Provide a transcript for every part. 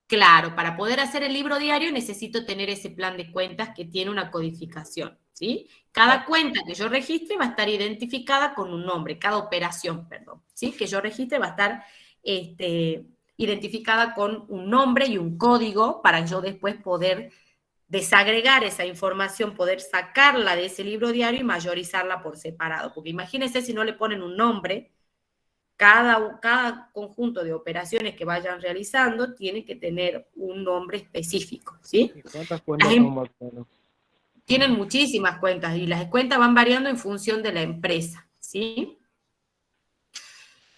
Claro, para poder hacer el libro diario necesito tener ese plan de cuentas que tiene una codificación, ¿sí? Cada cuenta que yo registre va a estar identificada con un nombre, cada operación, perdón, ¿sí? Que yo registre va a estar identificada con un nombre y un código para yo después poder desagregar esa información, poder sacarla de ese libro diario y mayorizarla por separado. Porque imagínense si no le ponen un nombre, cada conjunto de operaciones que vayan realizando tiene que tener un nombre específico, ¿sí? ¿Y cuántas cuentas son más o menos? Tienen muchísimas cuentas y las cuentas van variando en función de la empresa, ¿sí?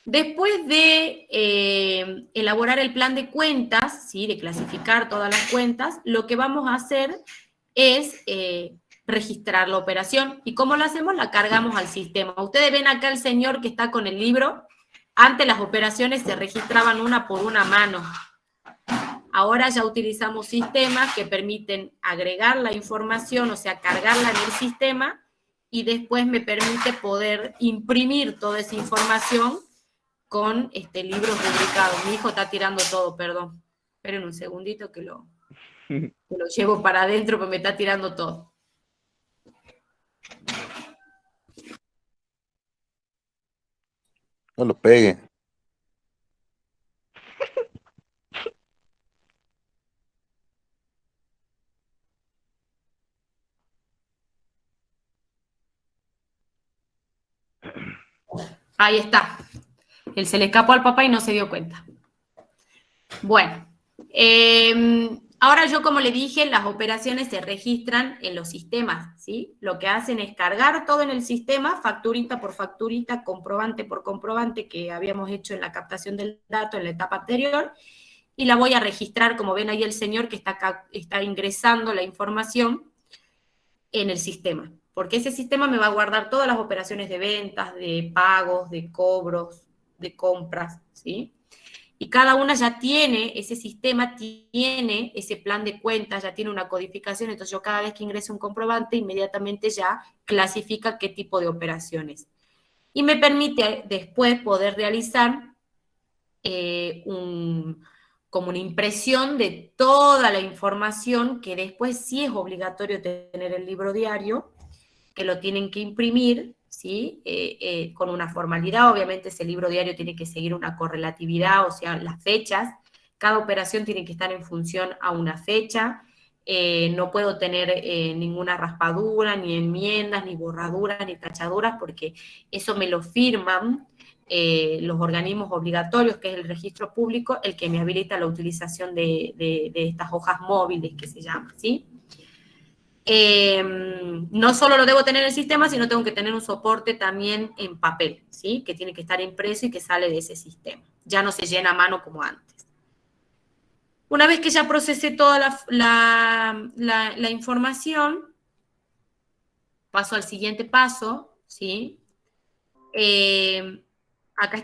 Después de elaborar el plan de cuentas, ¿sí? De clasificar todas las cuentas, lo que vamos a hacer es registrar la operación. ¿Y cómo lo hacemos? La cargamos al sistema. Ustedes ven acá el señor que está con el libro. Antes las operaciones se registraban una por una mano. Ahora ya utilizamos sistemas que permiten agregar la información, o sea, cargarla en el sistema, y después me permite poder imprimir toda esa información con libros rubricados. Mi hijo está tirando todo, perdón. Esperen un segundito que lo llevo para adentro, porque me está tirando todo. No lo pegue. Ahí está. Él se le escapó al papá y no se dio cuenta. Bueno, ahora yo, como le dije, las operaciones se registran en los sistemas, ¿sí? Lo que hacen es cargar todo en el sistema, facturita por facturita, comprobante por comprobante que habíamos hecho en la captación del dato en la etapa anterior, y la voy a registrar, como ven ahí el señor que está ingresando la información en el sistema, porque ese sistema me va a guardar todas las operaciones de ventas, de pagos, de cobros, de compras, ¿sí? Y cada una ya tiene, ese sistema tiene ese plan de cuentas, ya tiene una codificación, entonces yo cada vez que ingreso un comprobante, inmediatamente ya clasifica qué tipo de operaciones. Y me permite después poder realizar como una impresión de toda la información, que después sí es obligatorio tener el libro diario, que lo tienen que imprimir, ¿sí? Con una formalidad. Obviamente ese libro diario tiene que seguir una correlatividad, o sea, las fechas. Cada operación tiene que estar en función a una fecha. No puedo tener ninguna raspadura, ni enmiendas, ni borraduras, ni tachaduras, porque eso me lo firman los organismos obligatorios, que es el registro público, el que me habilita la utilización de estas hojas móviles, que se llama, ¿sí? No solo lo debo tener en el sistema, sino tengo que tener un soporte también en papel, ¿sí? Que tiene que estar impreso y que sale de ese sistema. Ya no se llena a mano como antes. Una vez que ya procesé toda la información, paso al siguiente paso, ¿sí? Acá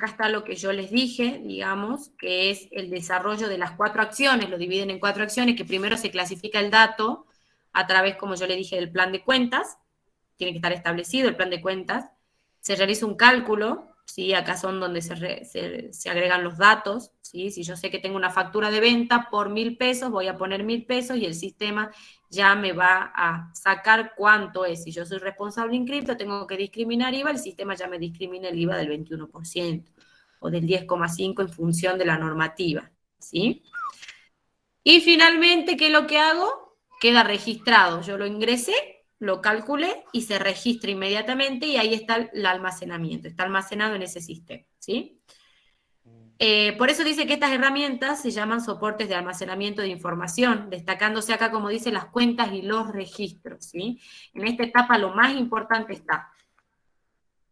está lo que yo les dije, digamos, que es el desarrollo de las 4 acciones. Lo dividen en 4 acciones, que primero se clasifica el dato a través, como yo le dije, del plan de cuentas. Tiene que estar establecido el plan de cuentas. Se realiza un cálculo, ¿sí? Acá son donde se agregan los datos, ¿sí? Si yo sé que tengo una factura de venta por 1.000 pesos, voy a poner 1.000 pesos y el sistema ya me va a sacar cuánto es. Si yo soy responsable inscripto, tengo que discriminar IVA, el sistema ya me discrimina el IVA del 21% o del 10,5% en función de la normativa, ¿sí? Y finalmente, ¿qué es lo que hago? Queda registrado. Yo lo ingresé, lo calculé y se registra inmediatamente, y ahí está el almacenamiento. Está almacenado en ese sistema, ¿sí? Por eso dice que estas herramientas se llaman soportes de almacenamiento de información, destacándose acá, como dice, las cuentas y los registros, ¿sí? En esta etapa lo más importante está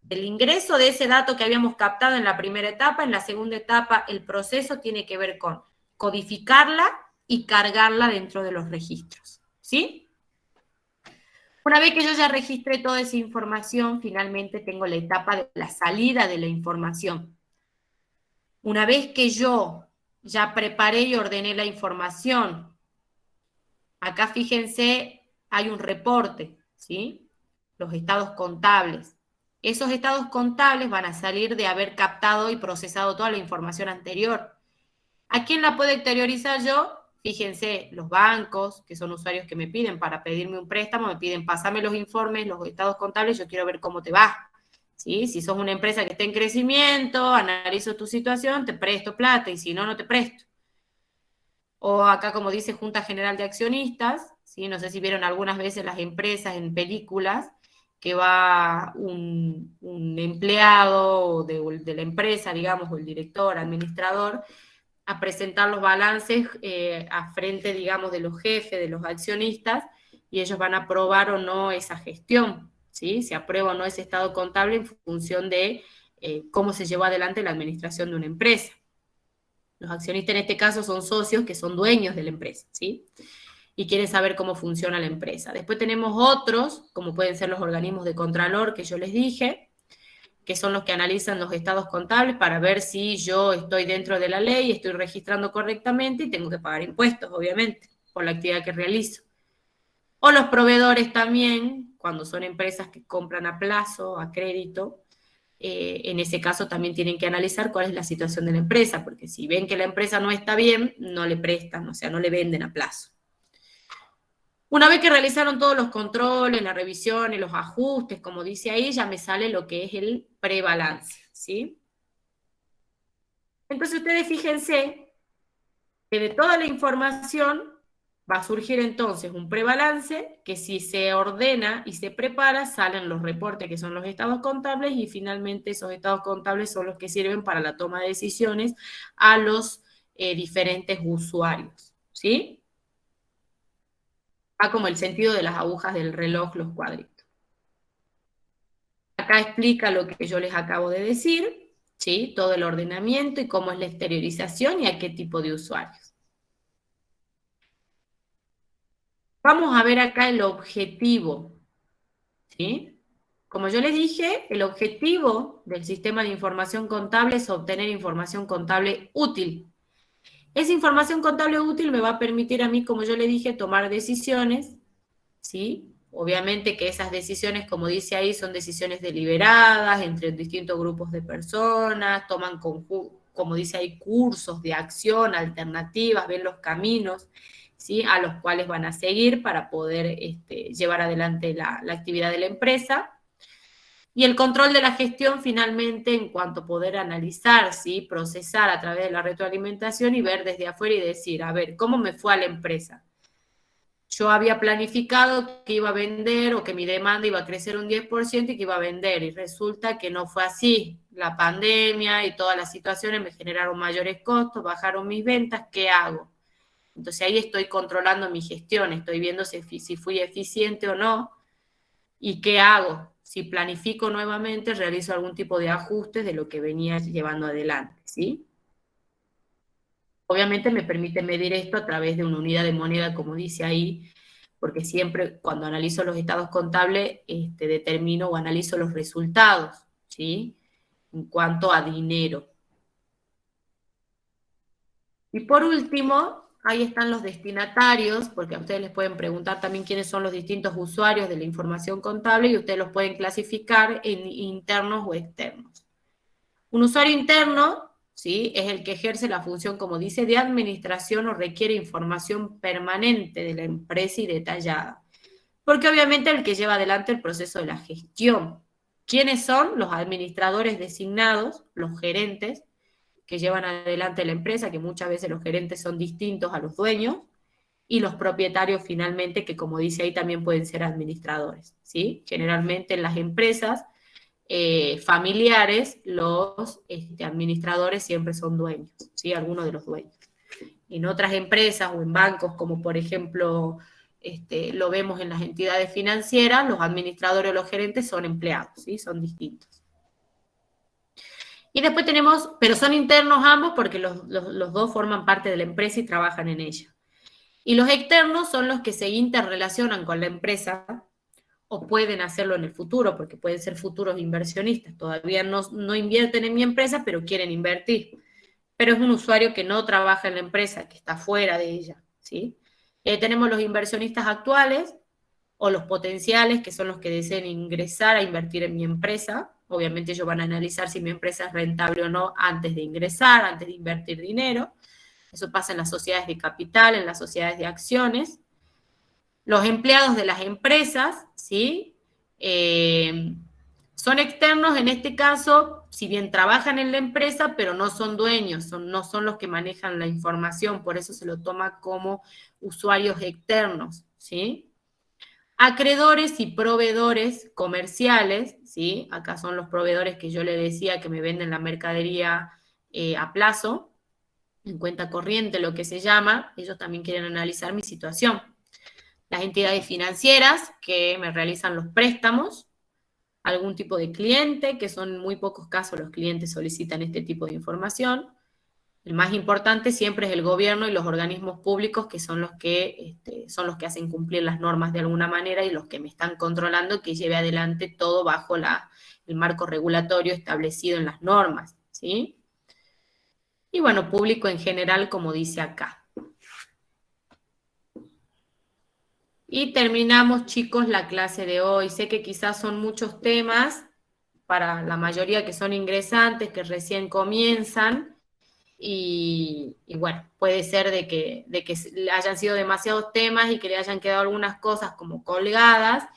el ingreso de ese dato que habíamos captado en la primera etapa. En la segunda etapa, el proceso tiene que ver con codificarla y cargarla dentro de los registros, ¿sí? Una vez que yo ya registré toda esa información, finalmente tengo la etapa de la salida de la información. Una vez que yo ya preparé y ordené la información, acá fíjense, hay un reporte, ¿sí? Los estados contables. Esos estados contables van a salir de haber captado y procesado toda la información anterior. ¿A quién la puedo exteriorizar yo? Fíjense, los bancos, que son usuarios que me piden para pedirme un préstamo, me piden, pásame los informes, los estados contables, yo quiero ver cómo te va. ¿Sí? Si sos una empresa que está en crecimiento, analizo tu situación, te presto plata, y si no, no te presto. O acá, como dice Junta General de Accionistas, ¿sí? No sé si vieron algunas veces las empresas en películas, que va un empleado de la empresa, digamos, o el director, administrador, a presentar los balances a frente, digamos, de los jefes, de los accionistas, y ellos van a aprobar o no esa gestión, ¿sí? Se aprueba o no ese estado contable en función de cómo se llevó adelante la administración de una empresa. Los accionistas en este caso son socios que son dueños de la empresa, ¿sí? Y quieren saber cómo funciona la empresa. Después tenemos otros, como pueden ser los organismos de contralor que yo les dije, que son los que analizan los estados contables para ver si yo estoy dentro de la ley, estoy registrando correctamente y tengo que pagar impuestos, obviamente, por la actividad que realizo. O los proveedores también, cuando son empresas que compran a plazo, a crédito, en ese caso también tienen que analizar cuál es la situación de la empresa, porque si ven que la empresa no está bien, no le prestan, o sea, no le venden a plazo. Una vez que realizaron todos los controles, la revisión y los ajustes, como dice ahí, ya me sale lo que es el prebalance, ¿sí? Entonces ustedes fíjense que de toda la información va a surgir entonces un prebalance que, si se ordena y se prepara, salen los reportes que son los estados contables, y finalmente esos estados contables son los que sirven para la toma de decisiones a los diferentes usuarios, ¿sí? Va como el sentido de las agujas del reloj, los cuadritos. Acá explica lo que yo les acabo de decir, ¿sí? Todo el ordenamiento y cómo es la exteriorización y a qué tipo de usuarios. Vamos a ver acá el objetivo, ¿sí? Como yo les dije, el objetivo del sistema de información contable es obtener información contable útil. Esa información contable útil me va a permitir a mí, como yo le dije, tomar decisiones, ¿sí? Obviamente que esas decisiones, como dice ahí, son decisiones deliberadas entre distintos grupos de personas, toman, como dice ahí, cursos de acción, alternativas, ven los caminos, ¿sí? A los cuales van a seguir para poder llevar adelante la actividad de la empresa. Y el control de la gestión, finalmente, en cuanto a poder analizar, ¿sí? Procesar a través de la retroalimentación y ver desde afuera y decir, a ver, ¿cómo me fue a la empresa? Yo había planificado que iba a vender, o que mi demanda iba a crecer un 10% y que iba a vender, y resulta que no fue así. La pandemia y todas las situaciones me generaron mayores costos, bajaron mis ventas, ¿qué hago? Entonces ahí estoy controlando mi gestión, estoy viendo si fui eficiente o no, y qué hago. Si planifico nuevamente, realizo algún tipo de ajustes de lo que venía llevando adelante, ¿sí? Obviamente me permite medir esto a través de una unidad de moneda, como dice ahí, porque siempre cuando analizo los estados contables determino o analizo los resultados, ¿sí? En cuanto a dinero. Y por último, ahí están los destinatarios, porque a ustedes les pueden preguntar también quiénes son los distintos usuarios de la información contable, y ustedes los pueden clasificar en internos o externos. Un usuario interno, ¿sí? Es el que ejerce la función, como dice, de administración, o requiere información permanente de la empresa y detallada. Porque obviamente el que lleva adelante el proceso de la gestión. ¿Quiénes son? Los administradores designados, los gerentes, que llevan adelante la empresa, que muchas veces los gerentes son distintos a los dueños, y los propietarios finalmente, que como dice ahí también pueden ser administradores, ¿sí? Generalmente en las empresas familiares, los administradores siempre son dueños, ¿sí? Algunos de los dueños. En otras empresas o en bancos, como por ejemplo lo vemos en las entidades financieras, los administradores o los gerentes son empleados, ¿sí? Son distintos. Y después tenemos, pero son internos ambos, porque los dos forman parte de la empresa y trabajan en ella. Y los externos son los que se interrelacionan con la empresa, o pueden hacerlo en el futuro, porque pueden ser futuros inversionistas. Todavía no invierten en mi empresa, pero quieren invertir. Pero es un usuario que no trabaja en la empresa, que está fuera de ella, ¿sí? Tenemos los inversionistas actuales, o los potenciales, que son los que deseen ingresar a invertir en mi empresa. Obviamente ellos van a analizar si mi empresa es rentable o no antes de ingresar, antes de invertir dinero. Eso pasa en las sociedades de capital, en las sociedades de acciones. Los empleados de las empresas, ¿sí? Son externos en este caso, si bien trabajan en la empresa, pero no son dueños, no son los que manejan la información, por eso se lo toma como usuarios externos, ¿sí? Acreedores y proveedores comerciales, ¿sí? Acá son los proveedores que yo le decía que me venden la mercadería a plazo, en cuenta corriente, lo que se llama. Ellos también quieren analizar mi situación. Las entidades financieras que me realizan los préstamos, algún tipo de cliente, que son en muy pocos casos los clientes solicitan este tipo de información. El más importante siempre es el gobierno y los organismos públicos, que son los que hacen cumplir las normas de alguna manera y los que me están controlando que lleve adelante todo bajo el marco regulatorio establecido en las normas, ¿sí? Y bueno, público en general, como dice acá. Y terminamos, chicos, la clase de hoy. Sé que quizás son muchos temas para la mayoría que son ingresantes, que recién comienzan, y bueno, puede ser de que hayan sido demasiados temas y que le hayan quedado algunas cosas como colgadas,